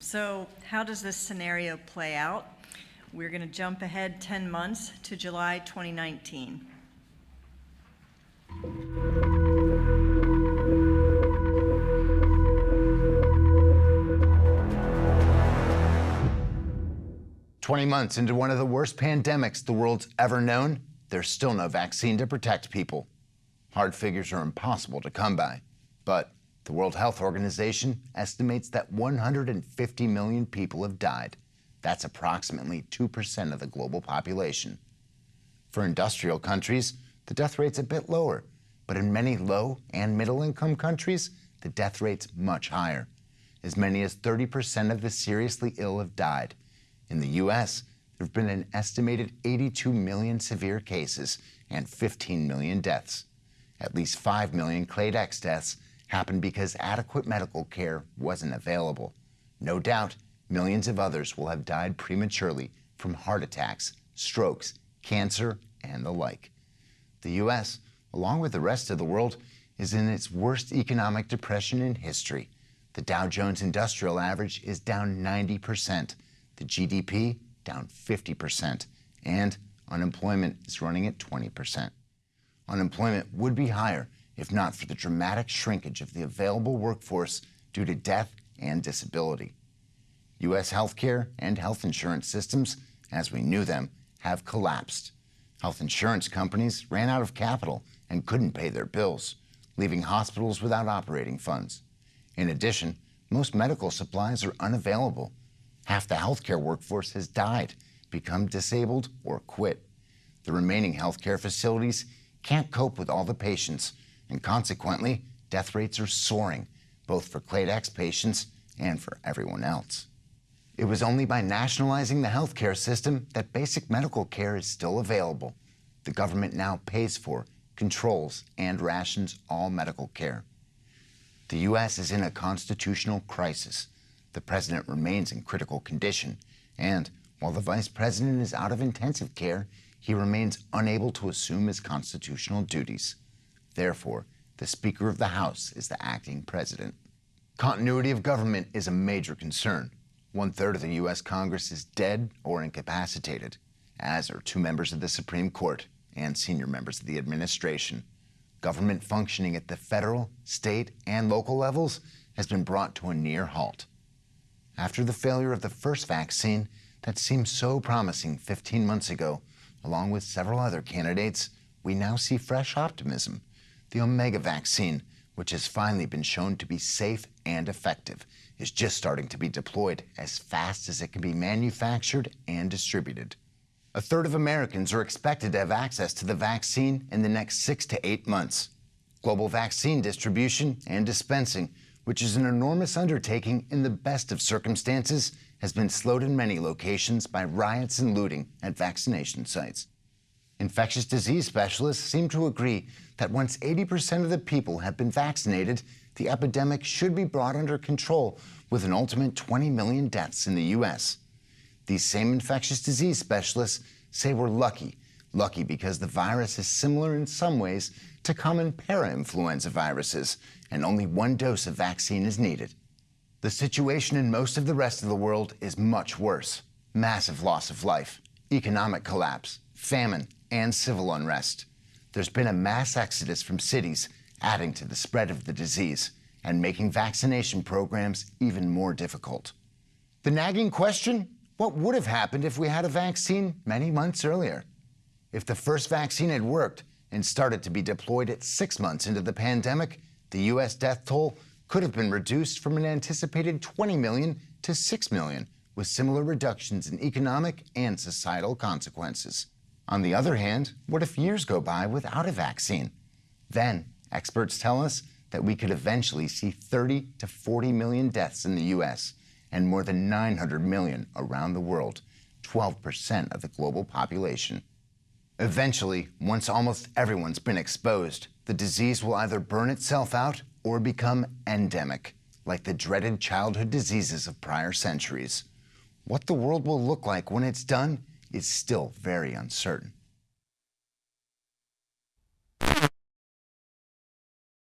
So how does this scenario play out? We're going to jump ahead 10 months to July 2019. "20 months into one of the worst pandemics the world's ever known, there's still no vaccine to protect people. Hard figures are impossible to come by, but the World Health Organization estimates that 150 million people have died. That's approximately 2% of the global population. For industrial countries, the death rate's a bit lower, but in many low and middle-income countries, the death rate's much higher. As many as 30% of the seriously ill have died. In the U.S., there have been an estimated 82 million severe cases and 15 million deaths. At least 5 million Clade X deaths happened because adequate medical care wasn't available. No doubt, millions of others will have died prematurely from heart attacks, strokes, cancer, and the like. The U.S., along with the rest of the world, is in its worst economic depression in history. The Dow Jones Industrial Average is down 90%, the GDP down 50%, and unemployment is running at 20%. Unemployment would be higher if not for the dramatic shrinkage of the available workforce due to death and disability. U.S. healthcare and health insurance systems, as we knew them, have collapsed. Health insurance companies ran out of capital and couldn't pay their bills, leaving hospitals without operating funds. In addition, most medical supplies are unavailable. Half the healthcare workforce has died, become disabled, or quit. The remaining healthcare facilities can't cope with all the patients, and consequently, death rates are soaring, both for Clade X patients and for everyone else. It was only by nationalizing the healthcare system that basic medical care is still available. The government now pays for, controls, and rations all medical care. The U.S. is in a constitutional crisis. The president remains in critical condition, and while the vice president is out of intensive care, he remains unable to assume his constitutional duties. Therefore, the Speaker of the House is the acting president. Continuity of government is a major concern. 1/3 of the U.S. Congress is dead or incapacitated, as are 2 members of the Supreme Court and senior members of the administration. Government functioning at the federal, state, and local levels has been brought to a near halt. After the failure of the first vaccine that seemed so promising 15 months ago, along with several other candidates, we now see fresh optimism. The Omega vaccine, which has finally been shown to be safe and effective, is just starting to be deployed as fast as it can be manufactured and distributed. 1/3 of Americans are expected to have access to the vaccine in the next 6 to 8 months. Global vaccine distribution and dispensing, which is an enormous undertaking in the best of circumstances, has been slowed in many locations by riots and looting at vaccination sites. Infectious disease specialists seem to agree that once 80% of the people have been vaccinated, the epidemic should be brought under control with an ultimate 20 million deaths in the U.S. These same infectious disease specialists say we're lucky because the virus is similar in some ways to common para-influenza viruses, and only 1 dose of vaccine is needed. The situation in most of the rest of the world is much worse. Massive loss of life, economic collapse, famine, and civil unrest. There's been a mass exodus from cities, adding to the spread of the disease and making vaccination programs even more difficult. The nagging question: what would have happened if we had a vaccine many months earlier? If the first vaccine had worked and started to be deployed at 6 months into the pandemic, the U.S. death toll could have been reduced from an anticipated 20 million to 6 million, with similar reductions in economic and societal consequences. On the other hand, what if years go by without a vaccine? Then, experts tell us that we could eventually see 30 to 40 million deaths in the U.S. and more than 900 million around the world, 12% of the global population. Eventually, once almost everyone's been exposed, the disease will either burn itself out or become endemic, like the dreaded childhood diseases of prior centuries. What the world will look like when it's done is still very uncertain.